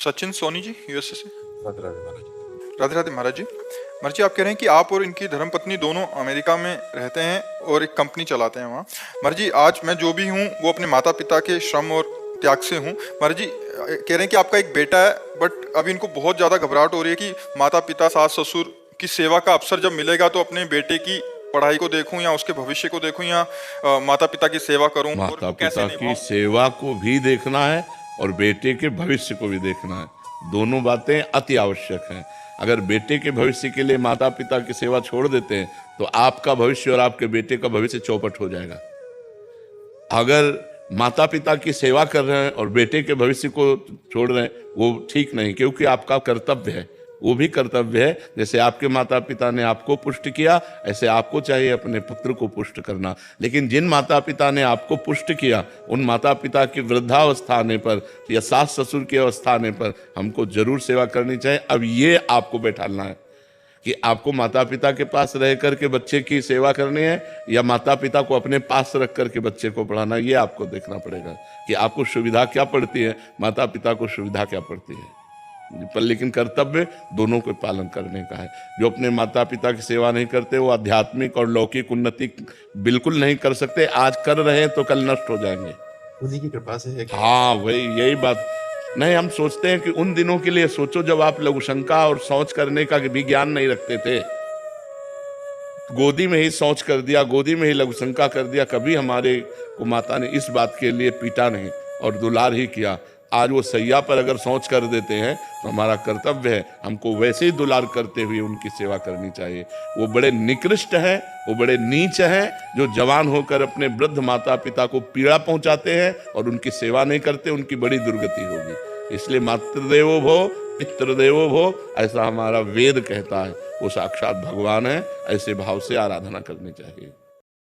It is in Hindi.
सचिन सोनी जी, यूएसए से। राधे राधे महाराज। राधे राधे महाराज जी। महाराज जी, आप कह रहे हैं कि आप और इनकी धर्मपत्नी दोनों अमेरिका में रहते हैं और एक कंपनी चलाते हैं वहाँ। महाराज जी, आज मैं जो भी हूँ वो अपने माता पिता के श्रम और त्याग से हूँ। महाराज जी कह रहे हैं कि आपका एक बेटा है, बट अभी इनको बहुत ज़्यादा घबराहट हो रही है कि माता पिता सास ससुर की सेवा का अवसर जब मिलेगा तो अपने बेटे की पढ़ाई को देखूं या उसके भविष्य को देखूं या माता पिता की सेवा करूं, माता और कैसे पिता की सेवा को भी देखना है और बेटे के भविष्य को भी देखना है। दोनों बातें अति आवश्यक हैं। अगर बेटे के भविष्य के लिए माता पिता की सेवा छोड़ देते हैं तो आपका भविष्य और आपके बेटे का भविष्य चौपट हो जाएगा। अगर माता पिता की सेवा कर रहे हैं और बेटे के भविष्य को छोड़ रहे हैं, वो ठीक नहीं, क्योंकि आपका कर्तव्य है, वो भी कर्तव्य है। जैसे आपके माता पिता ने आपको पुष्ट किया, ऐसे आपको चाहिए अपने पुत्र को पुष्ट करना। लेकिन जिन माता पिता ने आपको पुष्ट किया, उन माता पिता की वृद्धावस्था आने पर या सास ससुर की अवस्था आने पर हमको जरूर सेवा करनी चाहिए। अब ये आपको बैठालना है कि आपको माता पिता के पास रह करके बच्चे की सेवा करनी है या माता पिता को अपने पास रख करके बच्चे को पढ़ाना। ये आपको देखना पड़ेगा कि आपको सुविधा क्या पड़ती है, माता पिता को सुविधा क्या पड़ती है। पर लेकिन कर्तव्य दोनों को पालन करने का है। जो अपने माता पिता की सेवा नहीं करते वो आध्यात्मिक और लौकिक उन्नति बिल्कुल नहीं कर सकते। आज कर रहे हैं तो कल नष्ट हो जाएंगे। उन्हीं की कृपा से है। हाँ वही, यही बात नहीं। हम सोचते हैं कि उन दिनों के लिए सोचो जब आप लघुशंका और शौच करने का भी ज्ञान नहीं रखते थे, गोदी में ही शौच कर दिया, गोदी में ही लघुशंका कर दिया। कभी हमारे को माता ने इस बात के लिए पीटा नहीं और दुलार ही किया। आज वो सैया पर अगर शौच कर देते हैं तो हमारा कर्तव्य है हमको वैसे ही दुलार करते हुए उनकी सेवा करनी चाहिए। वो बड़े निकृष्ट हैं, वो बड़े नीच हैं जो जवान होकर अपने वृद्ध माता पिता को पीड़ा पहुंचाते हैं और उनकी सेवा नहीं करते। उनकी बड़ी दुर्गति होगी। इसलिए मातृदेवो भव पितृदेवो भव, ऐसा हमारा वेद कहता है। वो साक्षात भगवान है। ऐसे भाव से आराधना करनी चाहिए।